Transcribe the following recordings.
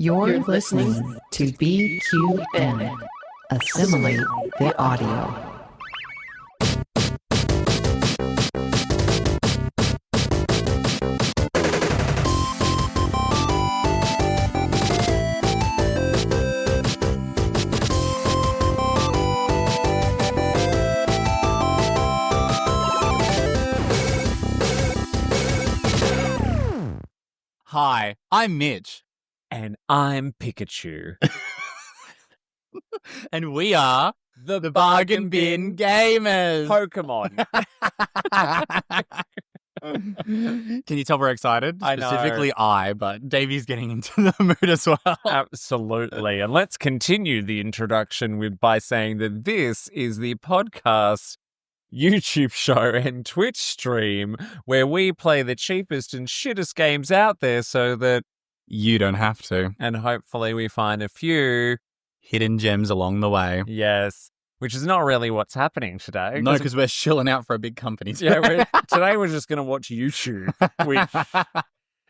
You're listening to BQN. Assimilate the audio. Hi, I'm Mitch. And I'm Pikachu. And we are The Bargain Bin Gamers. Pokemon. Can you tell we're excited? I know. Specifically I, but Davey's getting into the mood as well. Absolutely. And let's continue the introduction by saying that this is the podcast, YouTube show and Twitch stream where we play the cheapest and shittest games out there so that You don't have to. and hopefully we find a few. Hidden gems along the way. Yes. Which is not really what's happening today. No, because we're shilling out for a big company. Yeah, today we're just going to watch YouTube. Oh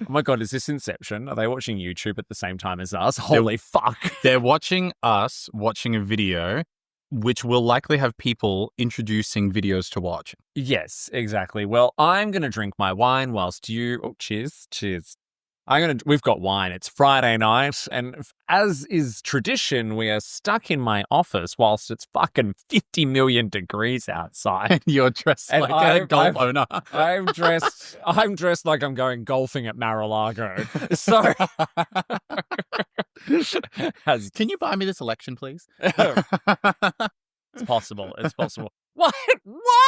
my God, is this Inception? Are they watching YouTube at the same time as us? Holy fuck. They're watching us watching a video, which will likely have people introducing videos to watch. Yes, exactly. Well, I'm going to drink my wine whilst you... Oh, cheers. Cheers. We've got wine. It's Friday night, and as is tradition, we are stuck in my office whilst it's fucking 50 million degrees outside. And you're dressed And like a golf owner. I'm dressed like I'm going golfing at Mar-a-Lago. So, Can you buy me this election, please? It's possible. It's possible. Why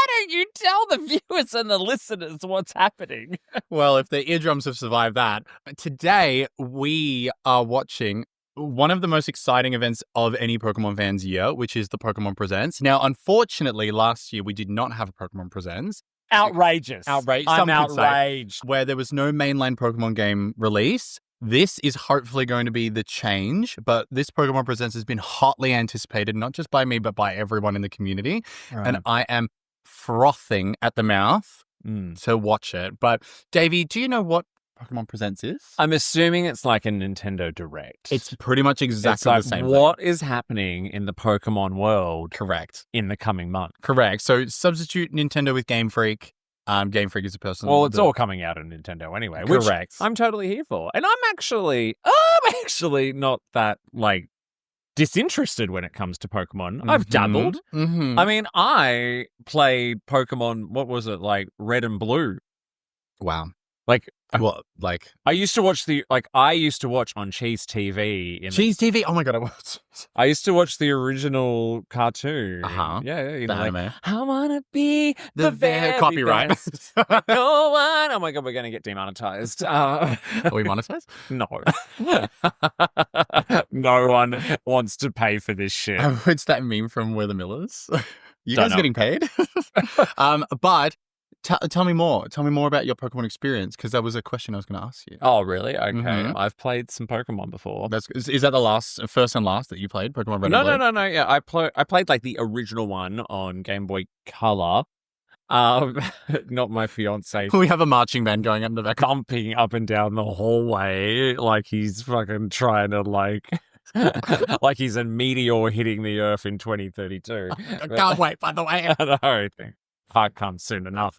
don't you tell the viewers and the listeners what's happening? Well, if their eardrums have survived that. Today, we are watching one of the most exciting events of any Pokemon fan's year, which is the Pokémon Presents. Now, unfortunately, last year, we did not have a Pokemon Presents. Outrageous. Some I'm could say, outraged. where there was no mainline Pokemon game release. This is hopefully going to be the change, but this Pokemon Presents has been hotly anticipated, not just by me, but by everyone in the community. Right. And I am frothing at the mouth to watch it. But Davey, do you know what Pokemon Presents is? I'm assuming it's like a Nintendo Direct. It's pretty much exactly like the same what is happening in the Pokemon world thing. Correct. in the coming month. Correct. So substitute Nintendo with Game Freak. Game Freak is a person. Well, it's all coming out on Nintendo anyway. Correct. Which I'm totally here for. And I'm actually not that like disinterested when it comes to Pokemon. I've dabbled. Mm-hmm. I mean, I played Pokemon, what was it, like Red and Blue. Wow. Like, What? Like I used to watch on Cheese TV. Cheese TV? Oh my God, I used to watch the original cartoon. Uh-huh. Yeah, you the know, like, anime. I want to be the very copyright. best. No one. Oh my God, we're going to get demonetized. Are we monetized? No. No one wants to pay for this shit. It's that meme from We're the Millers. You Don't guys know. getting paid? But tell me more. Tell me more about your Pokemon experience, because that was a question I was going to ask you. Oh, really? Okay. Mhm. I've played some Pokemon before. Is that the first and last that you played, Pokemon Red and Blue? No. Yeah, I played like the original one on Game Boy Color. Not my fiance We have a marching band going up in the back. bumping up and down the hallway like he's fucking trying to like he's a meteor hitting the Earth in 2032. I can't wait, by the way. I know. I think part comes soon enough.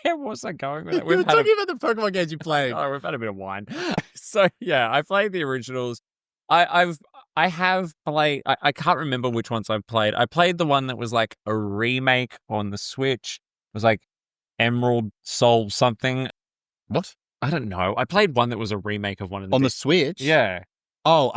Where was I going with it? We were talking about the Pokemon games you played. Oh, we've had a bit of wine. So yeah, I played the originals. I have played. I can't remember which ones I've played. I played the one that was like a remake on the Switch. It was like Emerald Soul something. What? I don't know. I played one that was a remake of one of the On the Switch? Yeah. Oh,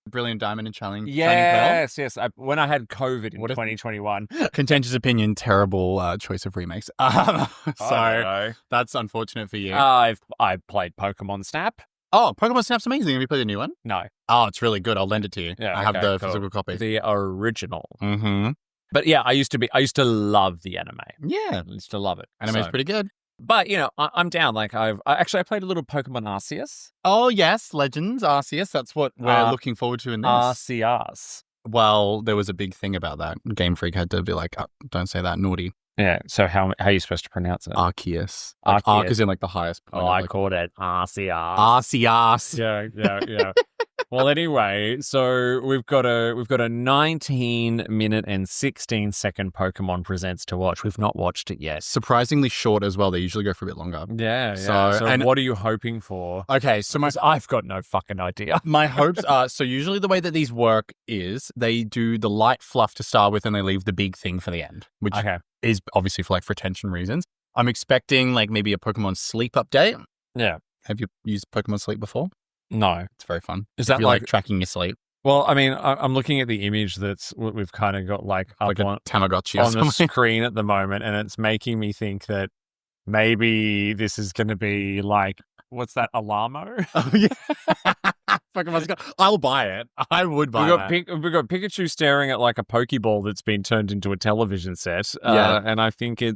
Brilliant Diamond and Shining Yes. When I had COVID in What if- 2021. Pearl. Contentious opinion, terrible choice of remakes. I So don't know. that's unfortunate for you. I played Pokemon Snap. Oh, Pokemon Snap's amazing. Have you played the new one? No, Oh, it's really good. I'll lend it to you. Yeah, I have okay, the cool. physical copy. the original. Mm-hmm. But yeah, I used to love the anime. Yeah. I used to love it. Anime's So- pretty good. But you know, I'm down. Like I played a little Pokemon Arceus. Oh, yes. Legends, Arceus. That's what we're looking forward to in this. Arceus. Well, there was a big thing about that. Game Freak had to be like, oh, don't say that, naughty. Yeah. So how are you supposed to pronounce it? Arceus. Like, Arc is in like the highest point. Oh, of, I like, called it Arceus. Arceus. Yeah. Well, anyway, so we've got a 19-minute and 16-second Pokemon Presents to watch. We've not watched it yet. Surprisingly short as well. They usually go for a bit longer. Yeah. So- So and- what are you hoping for? Okay, so I've got no fucking idea. my hopes are, so usually the way that these work is they do the light fluff to start with and they leave the big thing for the end, which Okay. is obviously for like retention reasons. I'm expecting like maybe a Pokemon Sleep update. Yeah. Have you used Pokemon Sleep before? No. It's very fun. Is If that you like- tracking your sleep? Well, I mean, I'm looking at the image that's what we've kind of got like up Like a on Tamagotchi or the something. screen at the moment, and it's making me think that maybe this is going to be like, what's that, Alamo? Oh, yeah. Pokemon Sleep. I'll buy it. I would buy that. We've got Pikachu staring at like a Pokeball that's been turned into a television set. Yeah. And I think I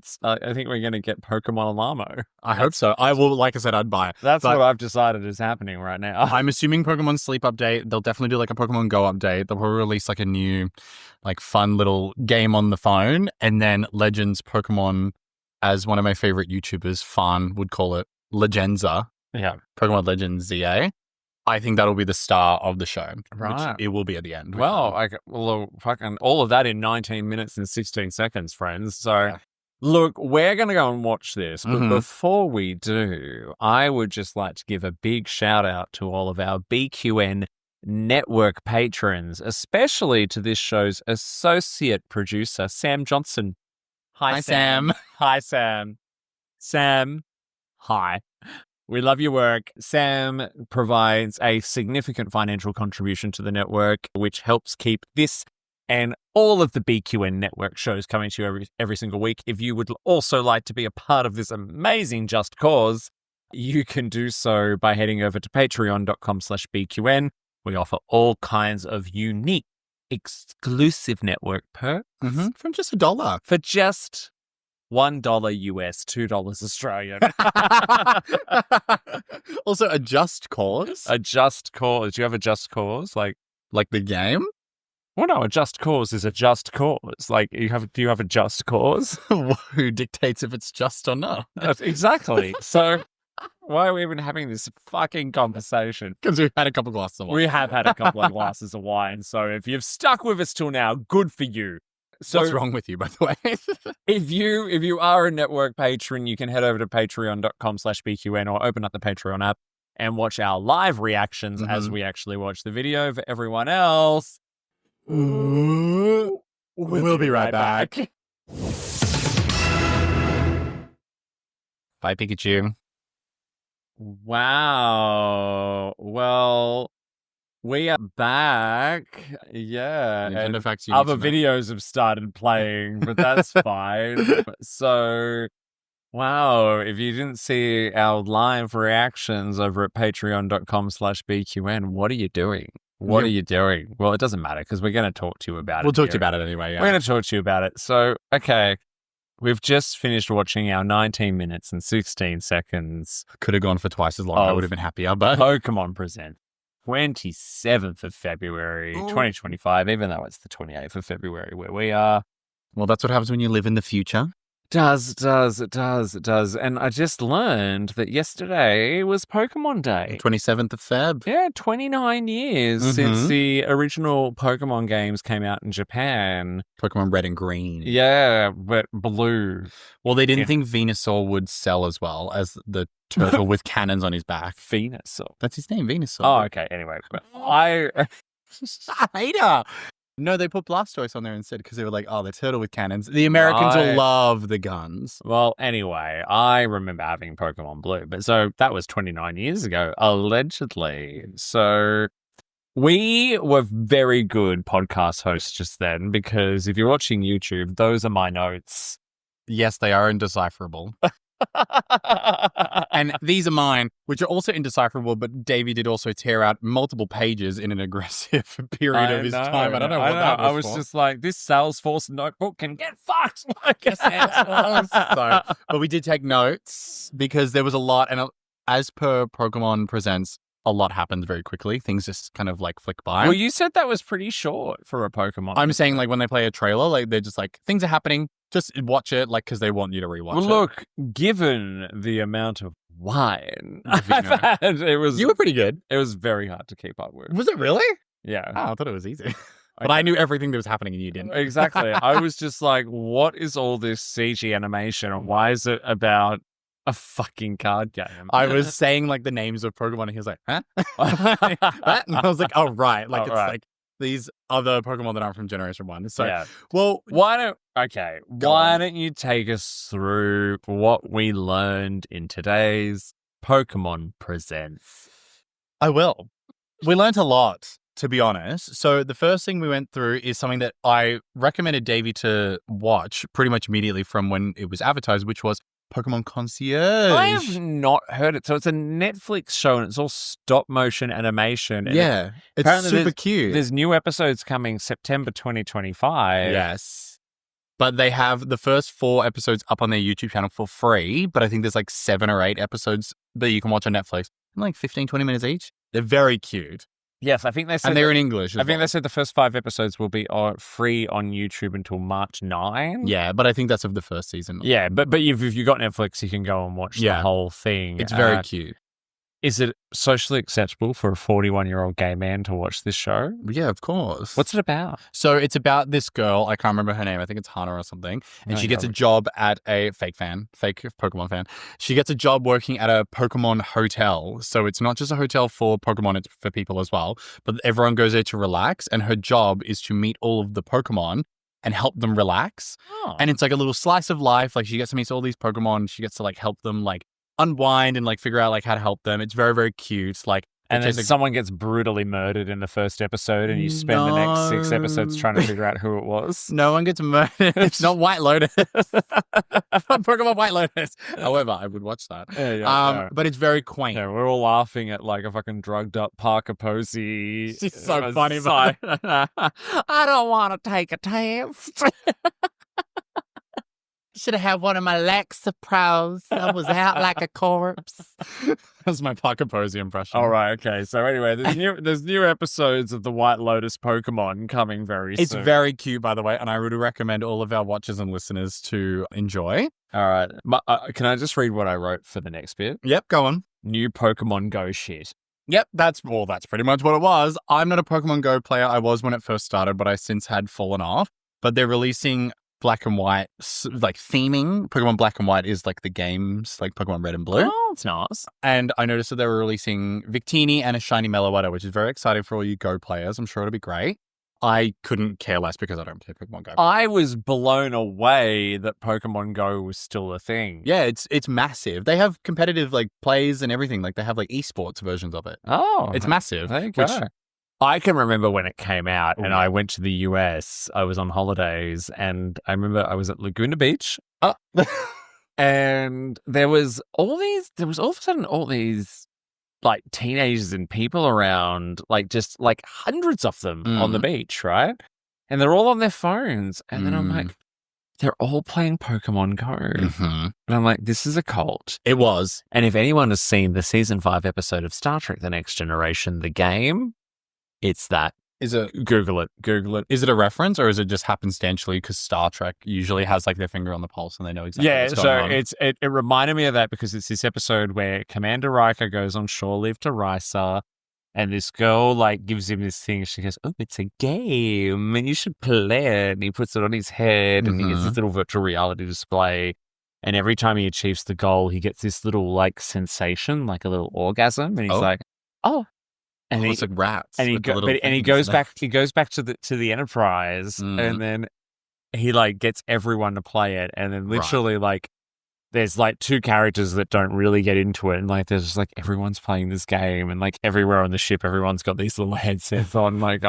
think we're going to get Pokemon Alamo. I hope so. I will, like I said, I'd buy it. That's But- what I've decided is happening right now. I'm assuming Pokemon Sleep update. They'll definitely do like a Pokemon Go update. They'll probably release like a new, like fun little game on the phone, and then Legends Pokemon, as one of my favorite YouTubers, Fan, would call it, Legenza. Yeah. Pokemon Legends ZA. I think that'll be the star of the show. Right. Which it will be at the end. Well, fucking all of that in 19 minutes and 16 seconds, friends. So, Yeah. look, we're going to go and watch this. But Mhm. before we do, I would just like to give a big shout out to all of our BQN network patrons, especially to this show's associate producer, Sam Johnson. Hi, Sam. Hi, Sam. Sam, hi. We love your work. Sam provides a significant financial contribution to the network, which helps keep this and all of the BQN network shows coming to you every single week. If you would also like to be a part of this amazing just cause, you can do so by heading over to patreon.com/BQN. We offer all kinds of unique, exclusive network perks From just $1. for just $1 US, $2 Australian. Also, a just cause. A just cause. Do you have a just cause? Like the game. well, no, a just cause is a just cause. Like do you have a just cause? Who dictates if it's just or not? Exactly. So why are we even having this fucking conversation? Because we've had a couple glasses of wine. We have had a couple of glasses of wine. So if you've stuck with us till now, good for you. So What's wrong with you, by the way? if you are a network patron, you can head over to patreon.com/BQN or open up the Patreon app and watch our live reactions as we actually watch the video. For everyone else, we'll be right back. Bye, Pikachu. Wow. Well, we are back. Yeah. Nintendo And facts you need other to know. videos have started playing, but that's fine. So, wow. If you didn't see our live reactions over at patreon.com/BQN, what are you doing? What Yeah. are you doing? Well, it doesn't matter because we're going to talk to you about it. We'll talk to here. you about it anyway. Yeah. We're going to talk to you about it. So, okay. We've just finished watching our 19 minutes and 16 seconds Could have gone for twice as long. I Of would have been happier, but Pokémon Presents. 27th of February, Ooh. 2025, even though it's the 28th of February where we are. well, that's what happens when you live in the future. It does. And I just learned that yesterday was Pokemon Day. 27th of Feb. Yeah, 29 years since the original Pokemon games came out in Japan. Pokemon Red and Green. Yeah, but blue. Well, they didn't Yeah. think Venusaur would sell as well as the turtle with cannons on his back. Venusaur. That's his name, Venusaur. Oh, okay. Anyway, but I Hater. No, they put Blastoise on there instead because they were like, oh, the turtle with cannons. The Americans Right. will love the guns. Well, anyway, I remember having Pokemon Blue, but so that was 29 years ago, allegedly. So we were very good podcast hosts just then because if you're watching YouTube, those are my notes. Yes, they are indecipherable. And these are mine, which are also indecipherable, but Davey did also tear out multiple pages in an aggressive period of his time. I don't know what that was I was for. just like, this Salesforce notebook can get fucked. Like So, but we did take notes because there was a lot, and as per Pokemon Presents, a lot happened very quickly. Things just kind of like flick by. Well, you said that was pretty short for a Pokemon. I'm saying like when they play a trailer, like they're just like things are happening, Just watch it, like, because they want you to rewatch Well, it. look, given the amount of wine The vino. I've had, You were pretty good. it was very hard to keep up with. Was it really? Yeah. Oh, I thought it was easy. But I knew everything that was happening and you didn't. Exactly. I was just like, what is all this CG animation and why is it about a fucking card game? I was saying, like, the names of Pokemon and he was like, huh? What? And I was like, oh, right. Like, it's like these other Pokemon that aren't from Generation 1. So, yeah. well, Why don't on. you take us through what we learned in today's Pokemon Presents? I will. We learned a lot, to be honest. So the first thing we went through is something that I recommended Davey to watch pretty much immediately from when it was advertised, which was Pokemon Concierge. I have not heard it. So it's a Netflix show and it's all stop motion animation. And Yeah, it's super cute. There's new episodes coming September 2025. Yes. But they have the first 4 episodes up on their YouTube channel for free. But I think there's like 7 or 8 episodes that you can watch on Netflix. Like 15, 20 minutes each. They're very cute. Yes, I think they said. And they're in English. I think they said the first 5 episodes will be free on YouTube until March 9. Yeah, but I think that's of the first season. Yeah, but if you've got Netflix, you can go and watch the whole thing. It's very cute. Is it socially acceptable for a 41-year-old gay man to watch this show? Yeah, of course. What's it about? So it's about this girl. I can't remember her name. I think it's Hana or something. And she gets a job at a fake Pokemon fan. She gets a job working at a Pokemon hotel. So it's not just a hotel for Pokemon, it's for people as well. But everyone goes there to relax. And her job is to meet all of the Pokemon and help them relax. Oh. And it's like a little slice of life. Like she gets to meet all these Pokemon. She gets to like help them like unwind and like figure out like how to help them. It's very, very cute. Like, and then someone gets brutally murdered in the first episode and you spend the next 6 episodes trying to figure out who it was. No one gets murdered. It's not White Lotus. Pokemon White Lotus. However, I would watch that. Yeah, but it's very quaint. Yeah, we're all laughing at like a fucking drugged up Parker Posey. She's so funny. But I don't want to take a test. Should have had one of my Lexapros. I was out like a corpse. That's my Poké Posey impression. All right, okay. So anyway, there's new episodes of the White Lotus Pokemon coming very soon. It's very cute, by the way, and I would recommend all of our watchers and listeners to enjoy. All right. Can I just read what I wrote for the next bit? Yep, go on. New Pokemon Go shit. Yep, that's pretty much what it was. I'm not a Pokemon Go player. I was when it first started, but I since had fallen off. But they're releasing Black and White, like theming. Pokemon Black and White is like the games, like Pokemon Red and Blue. Oh, it's nice. And I noticed that they were releasing Victini and a shiny Meloetta, which is very exciting for all you Go players. I'm sure it'll be great. I couldn't care less because I don't play Pokemon Go. I was blown away that Pokemon Go was still a thing. Yeah, it's massive. They have competitive like plays and everything. Like they have like esports versions of it. Oh, it's massive. There you go. I can remember when it came out and I went to the US. I was on holidays and I remember I was at Laguna Beach. And there was all of a sudden all these like teenagers and people around, like just like hundreds of them on the beach, right? And they're all on their phones. And then I'm like, they're all playing Pokemon Go. Mm-hmm. And I'm like, this is a cult. It was. And if anyone has seen the season 5 episode of Star Trek: The Next Generation, the game, it's that. Is it? Google it. Is it a reference or is it just happenstantially because Star Trek usually has like their finger on the pulse and they know exactly what's going on? It reminded me of that because it's this episode where Commander Riker goes on shore leave to Risa and this girl like gives him this thing. She goes, oh, it's a game and you should play it. And he puts it on his head and he gets this little virtual reality display. And every time he achieves the goal, he gets this little like sensation, like a little orgasm. And he's like, oh. And it's like rats. And he goes back to the Enterprise, and then he like gets everyone to play it, and then literally like there's like 2 characters that don't really get into it, and like there's just like everyone's playing this game, and like everywhere on the ship, everyone's got these little headsets on. Like,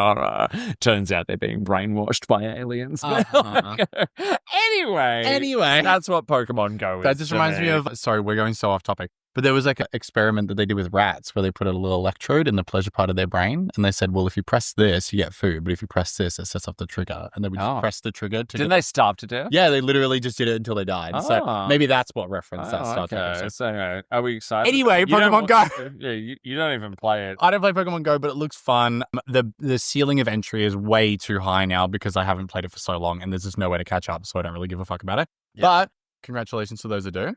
turns out they're being brainwashed by aliens. Anyway, Anyway, that's what Pokemon Go is. That just reminds me of. Sorry, we're going so off topic. But there was like an experiment that they did with rats where they put a little electrode in the pleasure part of their brain. And they said, well, if you press this, you get food. But if you press this, it sets off the trigger. And they would just press the trigger. Didn't they starve to death? Yeah, they literally just did it until they died. So maybe that's what referenced that Star Trek episode. So anyway, are we excited? Anyway, Pokemon Go. Yeah, you don't even play it. I don't play Pokemon Go, but it looks fun. The ceiling of entry is way too high now because I haven't played it for so long and there's just no way to catch up. So I don't really give a fuck about it. Yeah. But congratulations to those that do.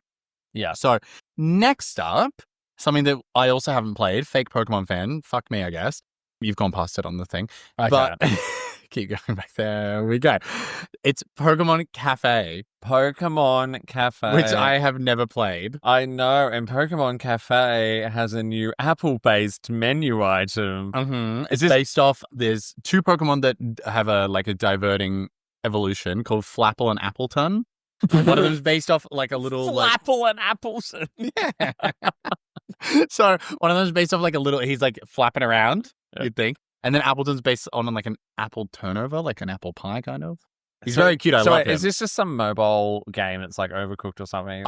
Yeah. So next up, something that I also haven't played, fake Pokemon fan. Fuck me, I guess. You've gone past it on the thing. Okay. But keep going back. There we go. It's Pokemon Cafe. Pokemon Cafe. Which I have never played. I know. And Pokemon Cafe has a new apple-based menu item. Mm-hmm. It's based off, there's two Pokemon that have a diverting evolution called Flapple and Appleton. One of them is based off like a little Flapple and Appleton. Yeah. So one of them is based off like a little, he's like flapping around, you'd think. And then Appleton's based on like an apple turnover, like an apple pie kind of. He's very cute. I love him. Is this just some mobile game that's like Overcooked or something?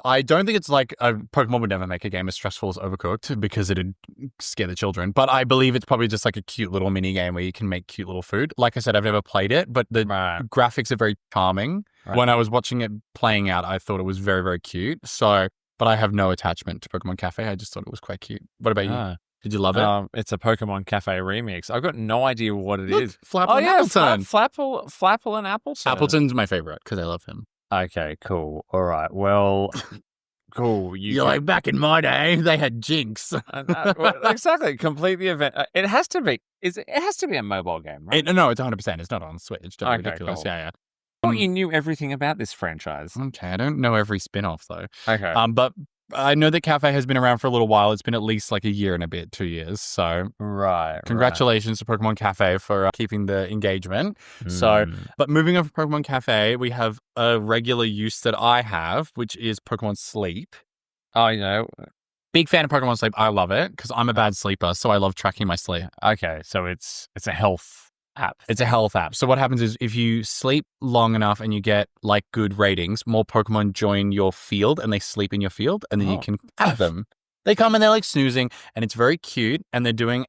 I don't think it's like Pokemon would never make a game as stressful as Overcooked because it'd scare the children. But I believe it's probably just like a cute little mini game where you can make cute little food. Like I said, I've never played it, but the graphics are very charming. Right. When I was watching it playing out, I thought it was very, very cute. So, but I have no attachment to Pokemon Cafe. I just thought it was quite cute. What about you? Did you love it? It's a Pokemon Cafe remix. I've got no idea what it is. Flapple and Appleton. Flapple and Appleton. Appleton's my favorite because I love him. Okay, cool. All right. Well, cool. You're like, back in my day, they had Jinx. Exactly. Complete the event. It has to be. It has to be a mobile game, right? No, it's 100%. It's not on Switch. Don't be ridiculous. Cool. Yeah. I thought you knew everything about this franchise. Okay, I don't know every spin-off though. Okay. But I know that Cafe has been around for a little while. It's been at least like a year and a bit, 2 years. So congratulations to Pokemon Cafe for keeping the engagement. So, but moving on from Pokemon Cafe, we have a regular use that I have, which is Pokemon Sleep. Oh, you know. Big fan of Pokemon Sleep. I love it because I'm a bad sleeper, so I love tracking my sleep. Okay, so it's a health app. It's a health app. So what happens is if you sleep long enough and you get like good ratings, more Pokemon join your field and they sleep in your field and then you can add them. They come and they're like snoozing and it's very cute. And they're doing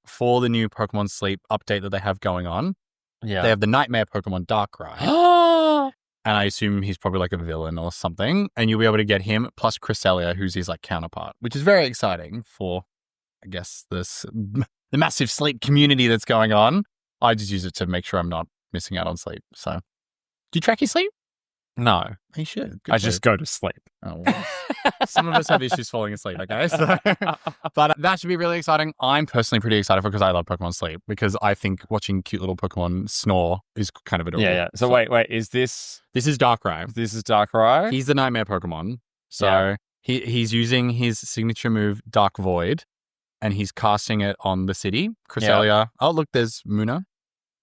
for the new Pokemon Sleep update that they have going on. Yeah. They have the Nightmare Pokemon Darkrai. And I assume he's probably like a villain or something. And you'll be able to get him plus Cresselia, who's his like counterpart, which is very exciting for, I guess, the massive sleep community that's going on. I just use it to make sure I'm not missing out on sleep. So, do you track your sleep? No. You should. I just go to sleep. Oh, well. Some of us have issues falling asleep, okay? So, but that should be really exciting. I'm personally pretty excited because I love Pokemon Sleep because I think watching cute little Pokemon snore is kind of adorable. Yeah. So wait, is this... This is Darkrai. This is Darkrai? He's the Nightmare Pokemon. So he's using his signature move, Dark Void, and he's casting it on the city. Cresselia. Yeah. Oh, look, there's Muna.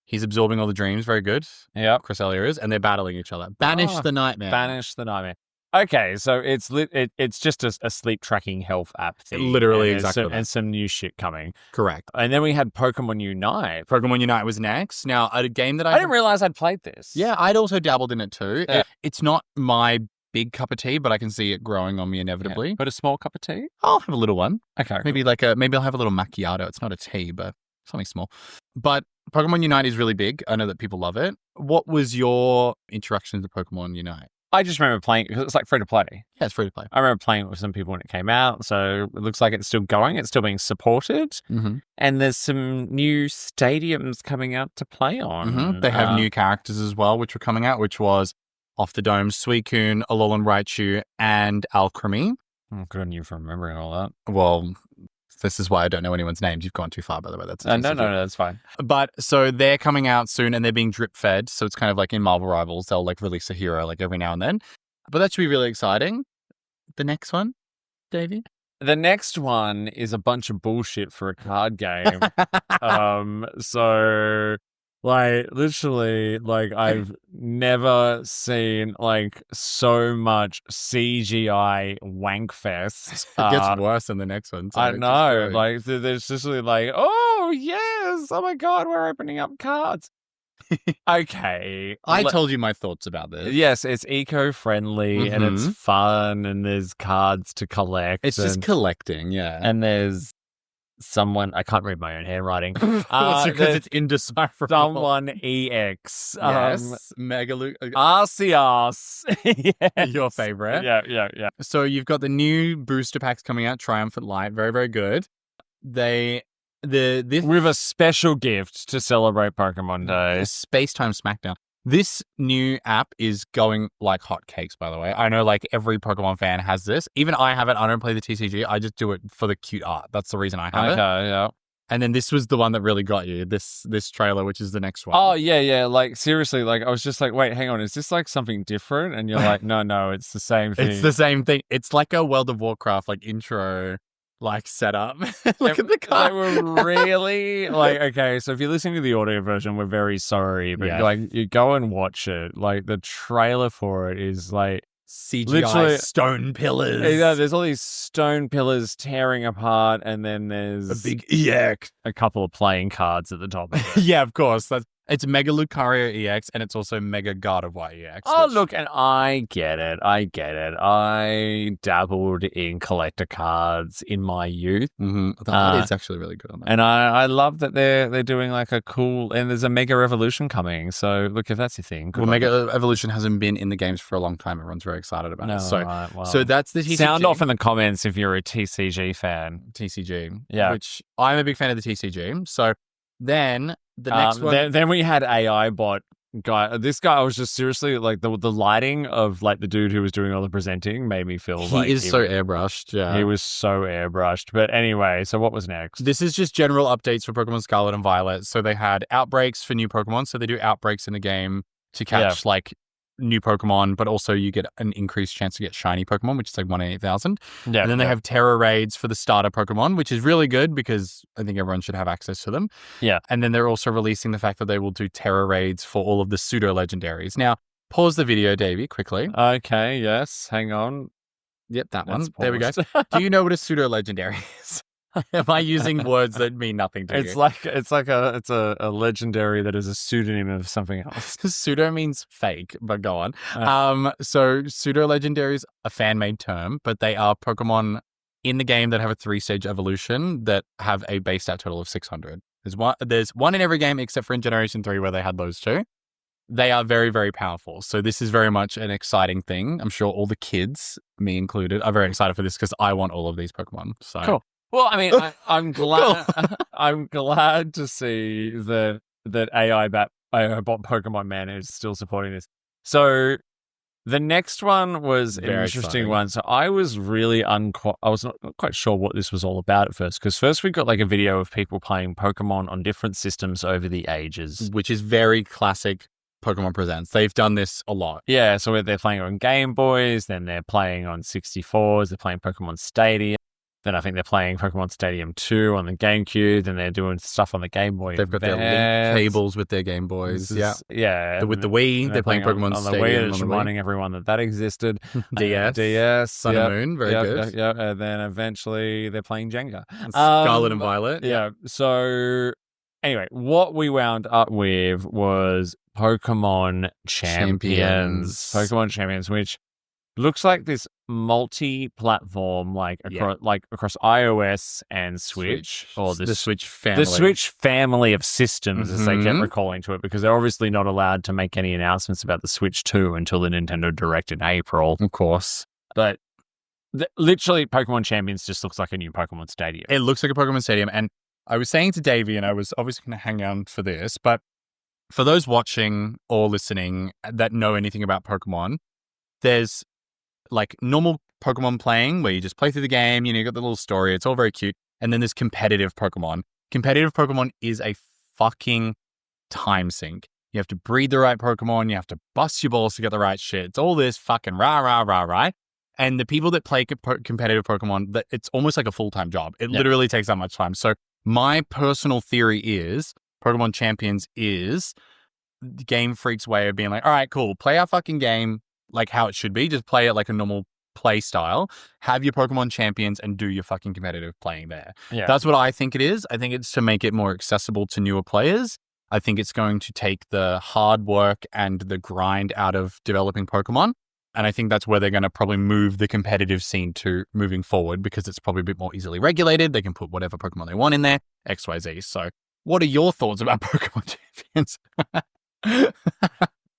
He's absorbing all the dreams. Very good. Yeah. Cresselia is. And they're battling each other. Banish the nightmare. Banish the nightmare. Okay, so it's just a sleep tracking health app thing. Literally, exactly. And some new shit coming. Correct. And then we had Pokemon Unite. Pokemon Unite was next. Now, a game that I didn't realize I'd played this. Yeah, I'd also dabbled in it too. Yeah. It's not my big cup of tea, but I can see it growing on me inevitably. Yeah. But a small cup of tea? I'll have a little one. Okay. Maybe maybe I'll have a little macchiato. It's not a tea, but something small. But Pokemon Unite is really big. I know that people love it. What was your interaction to Pokemon Unite? I just remember playing because it's like free to play. Yeah, it's free to play. I remember playing it with some people when it came out. So it looks like it's still going. It's still being supported. Mm-hmm. And there's some new stadiums coming out to play on. Mm-hmm. They have new characters as well, which were coming out, which was Off the Dome, Suicune, Alolan Raichu, and Alcremie. Oh, good on you for remembering all that. Well, this is why I don't know anyone's names. You've gone too far, by the way. That's no, that's fine. But so they're coming out soon and they're being drip fed. So it's kind of like in Marvel Rivals, they'll like release a hero like every now and then. But that should be really exciting. The next one, Davey? The next one is a bunch of bullshit for a card game. So like literally, like I've never seen like so much CGI wankfest. It gets worse in the next one. So I know. Like there's just like, oh yes, oh my god, we're opening up cards. Okay. I told you my thoughts about this. Yes, it's eco-friendly and it's fun and there's cards to collect. It's just collecting, yeah. And there's someone, I can't read my own handwriting. Because it's indecipherable. Someone EX. Yes. Megalu. Arceus. Yes. Your favorite. Yeah. So you've got the new booster packs coming out, Triumphant Light. Very, very good. This With a special gift to celebrate Pokemon Day. Space Time Smackdown. This new app is going like hotcakes, by the way. I know like every Pokemon fan has this. Even I have it. I don't play the TCG. I just do it for the cute art. That's the reason I have it. Okay, yeah. And then this was the one that really got you, this trailer, which is the next one. Oh, yeah. Like, seriously, like, I was just like, wait, hang on. Is this like something different? And you're like, no, it's the same thing. It's the same thing. It's like a World of Warcraft like intro like setup. Look at the card. They were really like, okay, so if you're listening to the audio version, we're very sorry, but like you go and watch it. Like the trailer for it is like CGI literally stone pillars. Yeah, there's all these stone pillars tearing apart, and then there's a big EX, a couple of playing cards at the top of it. Yeah, of course. It's Mega Lucario EX, and it's also Mega Gardevoir EX. Oh, look, and I get it. I dabbled in collector cards in my youth. That is actually really good on that. And I love that they're doing like a cool, and there's a Mega Revolution coming. So look, if that's your thing. Well, Mega Evolution hasn't been in the games for a long time. Everyone's very excited about it. So that's the TCG. Sound off in the comments if you're a TCG fan. TCG. Yeah. Which I'm a big fan of the TCG. So then the next one. Then we had AI bot guy. This guy, I was just seriously like the lighting of like the dude who was doing all the presenting made me feel like he is so airbrushed. Yeah, he was so airbrushed. But anyway, so what was next? This is just general updates for Pokemon Scarlet and Violet. So they had outbreaks for new Pokemon. So they do outbreaks in the game to catch like new Pokemon, but also you get an increased chance to get shiny Pokemon, which is like 1 in 8,000. Yeah, and then they have Terra Raids for the starter Pokemon, which is really good because I think everyone should have access to them. Yeah. And then they're also releasing the fact that they will do Terra Raids for all of the pseudo legendaries. Now, pause the video, Davey, quickly. Okay, yes. Hang on. Yep, that That's one. There we go. paused. Do you know what a pseudo legendary is? Am I using words that mean nothing to you? It's a legendary that is a pseudonym of something else. Pseudo means fake, but go on. So pseudo legendaries, a fan-made term, but they are Pokemon in the game that have a 3-stage evolution that have a base stat total of 600. There's one in every game except for in Generation 3 where they had those two. They are very, very powerful. So this is very much an exciting thing. I'm sure all the kids, me included, are very excited for this because I want all of these Pokemon. So cool. Well, I mean, I'm glad. I'm glad to see that AI bot Pokemon Man is still supporting this. So the next one was an interesting exciting one. So I was really I was not quite sure what this was all about at first, because first we got like a video of people playing Pokemon on different systems over the ages, which is very classic Pokémon Presents. They've done this a lot. Yeah, so they're playing on Game Boys, then they're playing on 64s, they're playing Pokemon Stadium. Then I think they're playing Pokemon Stadium 2 on the GameCube. Then they're doing stuff on the Game Boy. They've got their link cables with their Game Boys. Yeah. With the Wii, they're playing Pokemon on the Stadium. Wii, just reminding everyone that existed. DS. Sun and Moon, very good. Yeah. And then eventually they're playing Jenga. Scarlet and Violet. Yeah. So anyway, what we wound up with was Pokemon Champions. Pokemon Champions, which looks like this multi-platform, across iOS and Switch, or the Switch family. The Switch family of systems, as they kept recalling to it, because they're obviously not allowed to make any announcements about the Switch 2 until the Nintendo Direct in April. Of course. But literally, Pokemon Champions just looks like a new Pokemon Stadium. It looks like a Pokemon Stadium. And I was saying to Davey, and I was obviously going to hang on for this, but for those watching or listening that know anything about Pokemon, there's like normal Pokemon playing where you just play through the game, you got the little story, it's all very cute. And then there's competitive Pokemon. Competitive Pokemon is a fucking time sink. You have to breed the right Pokemon, you have to bust your balls to get the right shit. It's all this fucking rah. And the people that play competitive Pokemon, it's almost like a full-time job. It literally takes that much time. So my personal theory is Pokemon Champions is Game Freak's way of being like, all right, cool, play our fucking game like how it should be. Just play it like a normal play style. Have your Pokemon Champions and do your fucking competitive playing there. Yeah. That's what I think it is. I think it's to make it more accessible to newer players. I think it's going to take the hard work and the grind out of developing Pokemon. And I think that's where they're going to probably move the competitive scene to moving forward because it's probably a bit more easily regulated. They can put whatever Pokemon they want in there, XYZ. So what are your thoughts about Pokemon Champions?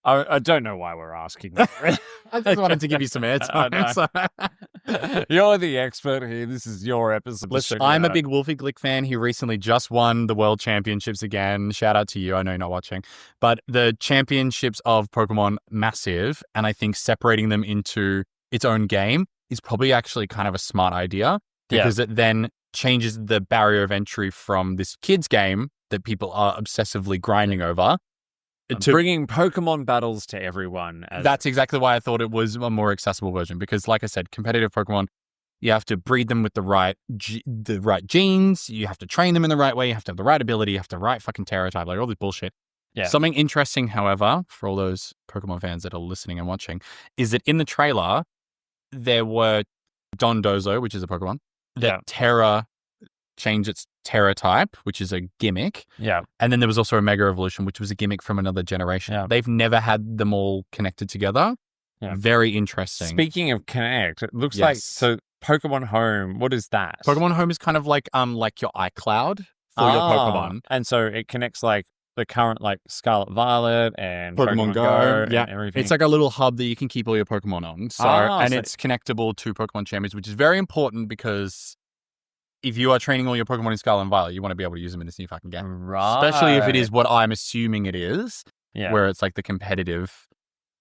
I don't know why we're asking that. I just wanted to give you some airtime. So. You're the expert here. This is your episode. Listen, I'm a big Wolfie Glick fan. He recently just won the World Championships again. Shout out to you. I know you're not watching. But the championships of Pokemon, massive. And I think separating them into its own game is probably actually kind of a smart idea because it then changes the barrier of entry from this kid's game that people are obsessively grinding over. To bringing Pokemon battles to everyone. That's exactly why I thought it was a more accessible version because, like I said, competitive Pokemon, you have to breed them with the right genes. You have to train them in the right way. You have to have the right ability. You have to right fucking Terra type, like all this bullshit. Yeah. Something interesting, however, for all those Pokemon fans that are listening and watching, is that in the trailer, there were Dondozo, which is a Pokemon, that Terra changed its Terra type, which is a gimmick. Yeah. And then there was also a Mega Evolution, which was a gimmick from another generation. Yeah. They've never had them all connected together. Yeah. Very interesting. Speaking of connect, it looks like, so Pokemon Home, what is that? Pokemon Home is kind of like your iCloud for your Pokemon. And so it connects like the current like Scarlet Violet and Pokemon Go and everything. It's like a little hub that you can keep all your Pokemon on. So it's connectable to Pokemon Champions, which is very important because if you are training all your Pokemon in Scarlet and Violet, you want to be able to use them in this new fucking game. Right. Especially if it is what I'm assuming it is, yeah. where it's like the competitive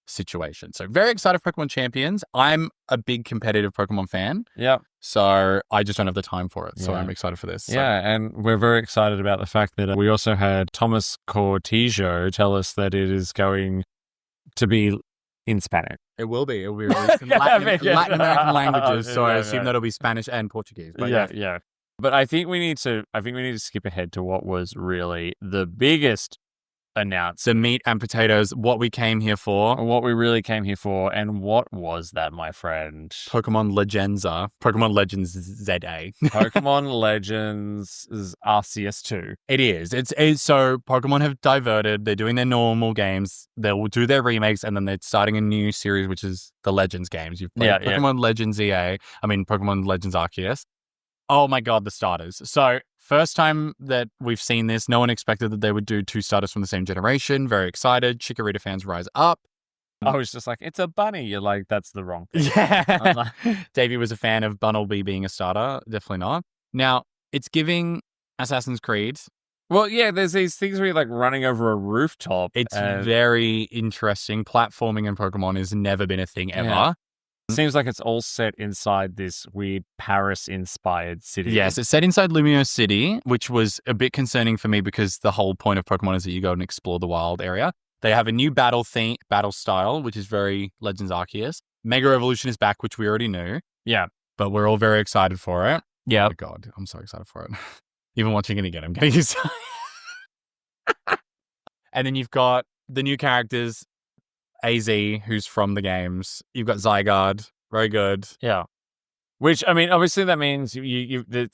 situation. So very excited for Pokemon Champions. I'm a big competitive Pokemon fan. Yeah. So I just don't have the time for it. So I'm excited for this. Yeah. And we're very excited about the fact that we also had Thomas Cortijo tell us that it is going to be in Spanish. It will be. It will be released in Latin American languages. So I assume that'll be Spanish and Portuguese. But yeah. But I think we need to skip ahead to what was really the biggest announcement. The meat and potatoes, what we came here for. What we really came here for. And what was that, my friend? Pokemon Legends ZA. Pokemon Legends Arceus 2. It is. It's so Pokemon have diverted. They're doing their normal games. They'll do their remakes and then they're starting a new series, which is the Legends games. You've played Pokemon Legends Pokemon Legends Arceus. Oh my God, the starters. So first time that we've seen this, no one expected that they would do two starters from the same generation. Very excited. Chikorita fans rise up. I was just like, it's a bunny. You're like, that's the wrong thing. Yeah. Davey was a fan of Bunnelby being a starter. Definitely not. Now, it's giving Assassin's Creed. Well, yeah, there's these things where you're like running over a rooftop. It's very interesting. Platforming in Pokemon has never been a thing ever. Yeah. It seems like it's all set inside this weird Paris-inspired city. Yes, it's set inside Lumio City, which was a bit concerning for me because the whole point of Pokemon is that you go and explore the wild area. They have a new battle style, which is very Legends Arceus. Mega Evolution is back, which we already knew. Yeah. But we're all very excited for it. Yeah. Oh God, I'm so excited for it. Even watching it again, I'm getting excited. And then you've got the new characters, AZ, who's from the games. You've got Zygarde, very good. Yeah. Which, I mean, obviously that means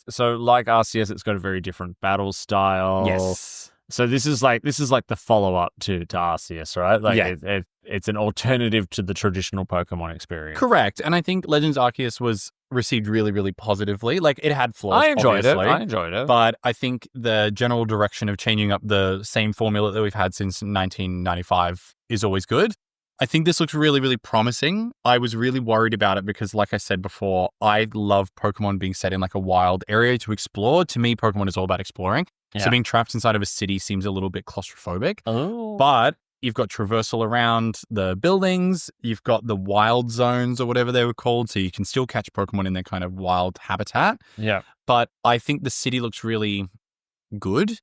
so like Arceus, it's got a very different battle style. Yes. So this is like the follow-up to Arceus, right? Like it's an alternative to the traditional Pokemon experience. Correct. And I think Legends Arceus was received really, really positively. Like it had flaws, I enjoyed obviously, it. But I think the general direction of changing up the same formula that we've had since 1995 is always good. I think this looks really, really promising. I was really worried about it because, like I said before, I love Pokemon being set in like a wild area to explore. To me, Pokemon is all about exploring. Yeah. So being trapped inside of a city seems a little bit claustrophobic. Oh. But you've got traversal around the buildings. You've got the wild zones or whatever they were called. So you can still catch Pokemon in their kind of wild habitat. Yeah. But I think the city looks really good.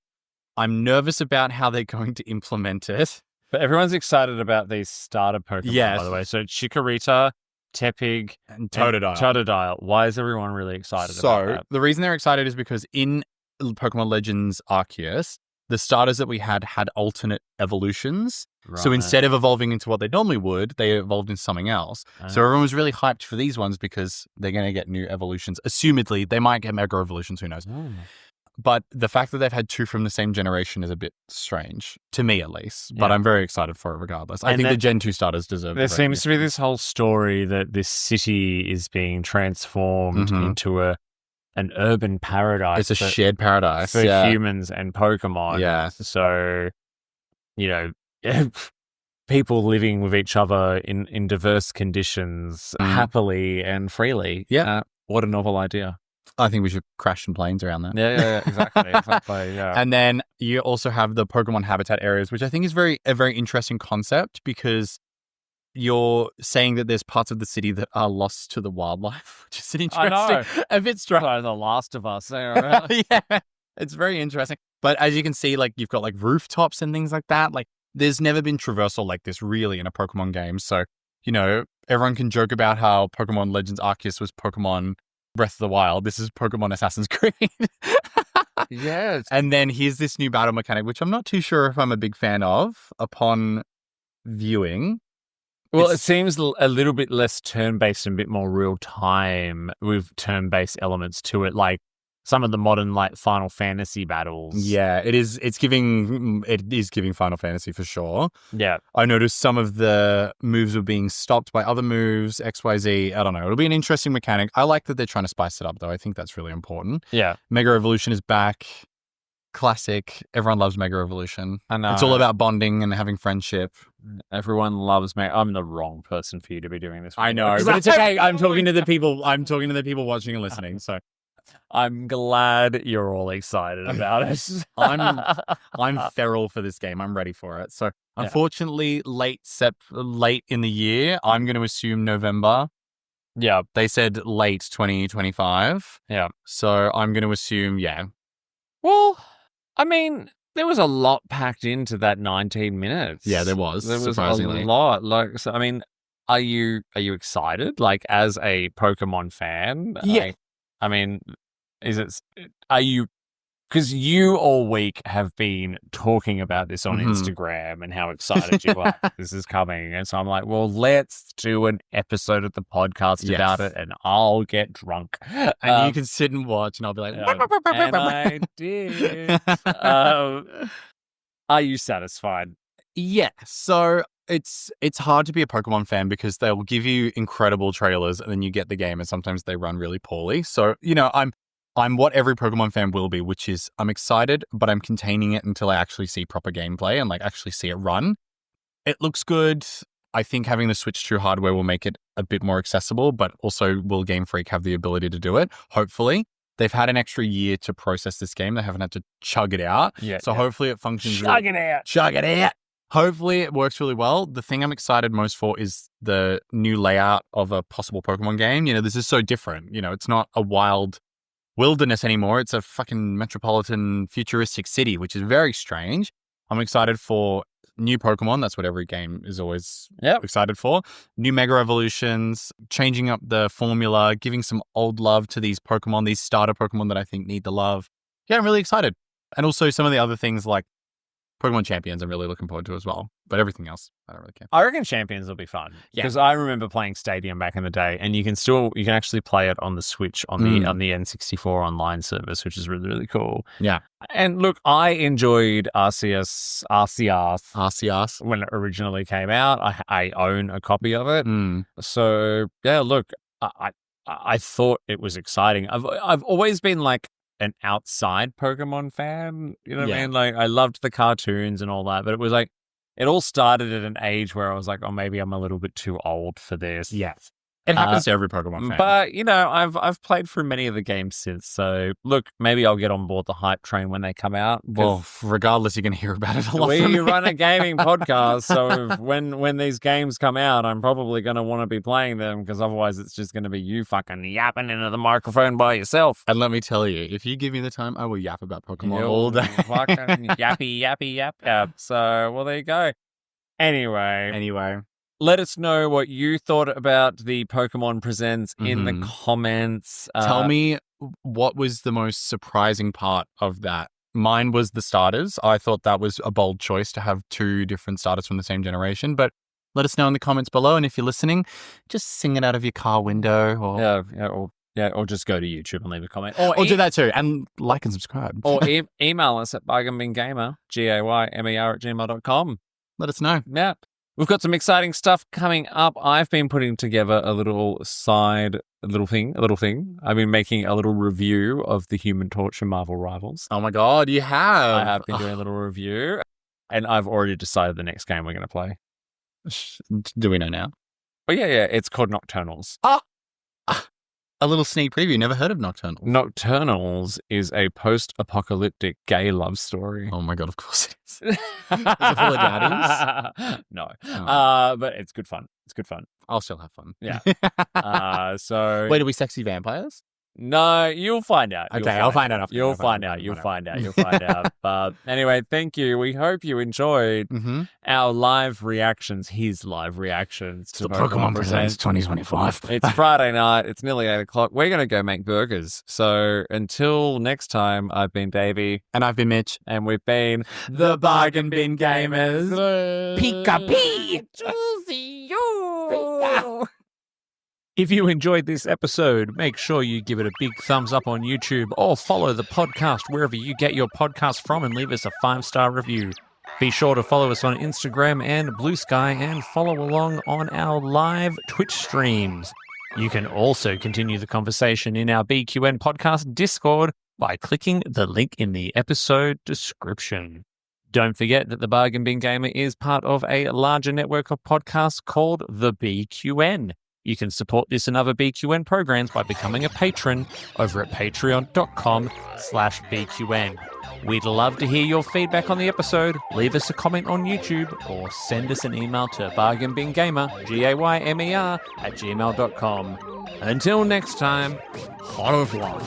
I'm nervous about how they're going to implement it. But everyone's excited about these starter Pokemon, by the way. So Chikorita, Tepig, and Totodile. Totodile. Why is everyone really excited about that? The reason they're excited is because in Pokemon Legends Arceus, the starters that we had alternate evolutions. Right. So instead of evolving into what they normally would, they evolved into something else. So everyone was really hyped for these ones because they're going to get new evolutions. Assumedly, they might get Mega Evolutions, who knows. But the fact that they've had 2 from the same generation is a bit strange, to me at least. But Yeah. I'm very excited for it regardless. I And think the that- Gen 2 starters deserve There it. seems to be this whole story that this city is being transformed Mhm. into an urban paradise. It's a shared paradise. for Yeah. humans and Pokemon. Yeah. So, people living with each other in diverse conditions Mm. happily and freely. Yeah. What a novel idea. I think we should crash some planes around that. Yeah, exactly. Yeah. And then you also have the Pokemon habitat areas, which I think is a very interesting concept because you're saying that there's parts of the city that are lost to the wildlife, which is an I know. interesting, a bit strange. So The Last of Us. Yeah. Yeah, it's very interesting. But as you can see, like you've got like rooftops and things like that. Like there's never been traversal like this really in a Pokemon game. So, everyone can joke about how Pokemon Legends Arceus was Pokemon Breath of the Wild. This is Pokemon Assassin's Creed. Yes. And then here's this new battle mechanic, which I'm not too sure if I'm a big fan of upon viewing. Well, It's- it seems a little bit less turn-based and a bit more real-time with turn-based elements to it, like some of the modern like Final Fantasy battles. Yeah, it is. It is giving Final Fantasy for sure. Yeah. I noticed some of the moves were being stopped by other moves, XYZ. I don't know. It'll be an interesting mechanic. I like that they're trying to spice it up, though. I think that's really important. Yeah. Mega Evolution is back. Classic. Everyone loves Mega Evolution. I know. It's all about bonding and having friendship. Everyone loves me. I'm the wrong person for you to be doing this. I know, with. but it's okay. I'm talking to the people. I'm talking to the people watching and listening. So I'm glad you're all excited about it. I'm feral for this game. I'm ready for it. So unfortunately, late in the year, I'm going to assume November. Yeah. They said late 2025. Yeah. So I'm going to assume, Well, I mean, there was a lot packed into that 19 minutes. Yeah, there was, There was surprisingly. a lot. Like, so, I mean, are you excited? Like, as a Pokemon fan? Yeah. I mean, are you? Because you all week have been talking about this on Mhm. Instagram and how excited you are this is coming. And so I'm like, well, let's do an episode of the podcast Yes. about it and I'll get drunk. and you can sit and watch, and I'll be like, And I did. Are you satisfied? yeah. So it's hard to be a Pokemon fan because they'll give you incredible trailers, and then you get the game, and sometimes they run really poorly. So I'm what every Pokemon fan will be, which is I'm excited, but I'm containing it until I actually see proper gameplay and like actually see it run. It looks good. I think having the Switch 2 hardware will make it a bit more accessible, but also will Game Freak have the ability to do it? Hopefully. They've had an extra year to process this game. They haven't had to chug it out. Yeah. So hopefully it functions. Chug it out. Chug it out. Hopefully it works really well. The thing I'm excited most for is the new layout of a possible Pokemon game. This is so different. It's not a wild wilderness anymore. It's a fucking metropolitan futuristic city, which is very strange. I'm excited for new Pokemon. That's what every game is always excited for. New Mega Evolutions, changing up the formula, giving some old love to these Pokemon, these starter Pokemon that I think need the love. Yeah, I'm really excited. And also some of the other things like Pokemon Champions I'm really looking forward to as well. But everything else, I don't really care. I reckon Champions will be fun. Yeah. Because I remember playing Stadium back in the day, and you can actually play it on the Switch on the N64 online service, which is really, really cool. Yeah. And look, I enjoyed Arceus when it originally came out. I own a copy of it. So yeah, look, I thought it was exciting. I've always been like an outside Pokemon fan. You know what I mean? Like I loved the cartoons and all that, but it was like it all started at an age where I was like, oh, maybe I'm a little bit too old for this. Yes. It happens to every Pokemon fan. But, I've played through many of the games since. So, look, maybe I'll get on board the hype train when they come out. Well, regardless, you can hear about it a lot. We run a gaming podcast, so when these games come out, I'm probably going to want to be playing them because otherwise it's just going to be you fucking yapping into the microphone by yourself. And let me tell you, if you give me the time, I will yap about Pokemon all day. Fucking yappy, yap. So, well, there you go. Anyway. Let us know what you thought about the Pokemon Presents in the comments. Tell me what was the most surprising part of that. Mine was the starters. I thought that was a bold choice to have 2 different starters from the same generation. But let us know in the comments below. And if you're listening, just sing it out of your car window or Yeah, or just go to YouTube and leave a comment. Or do that too. And like and subscribe. Or email us at bargainbingamer, GAYMER @gmail.com. Let us know. Yeah. We've got some exciting stuff coming up. I've been putting together a little thing. I've been making a little review of the Human Torch and Marvel Rivals. Oh my God, you have. I have been doing a little review, and I've already decided the next game we're going to play. Do we know now? Oh, yeah. It's called Nocturnals. A little sneak preview. Never heard of Nocturnal. Nocturnals is a post-apocalyptic gay love story. Oh my God, of course it is. Is it full of daddies? No. Oh. But it's good fun. It's good fun. I'll still have fun. Yeah. So Wait, are we sexy vampires? no, you'll find out. Okay, I'll find out. You'll find out. You'll find out. But anyway, thank you. We hope you enjoyed our live reactions, his live reactions to The Pokémon Presents 2025. It's Friday night. It's nearly 8 o'clock. We're going to go make burgers. So until next time, I've been Davey. And I've been Mitch. And we've been The Bargain Bin Gamers. Pika-pee! If you enjoyed this episode, make sure you give it a big thumbs up on YouTube or follow the podcast wherever you get your podcast from and leave us a 5-star review. Be sure to follow us on Instagram and Blue Sky and follow along on our live Twitch streams. You can also continue the conversation in our BQN podcast Discord by clicking the link in the episode description. Don't forget that the Bargain Bin Gamer is part of a larger network of podcasts called the BQN. You can support this and other BQN programs by becoming a patron over at patreon.com/BQN. We'd love to hear your feedback on the episode. Leave us a comment on YouTube or send us an email to bargainbingamer, GAYMER, @gmail.com. Until next time, au revoir.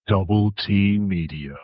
Double T Media.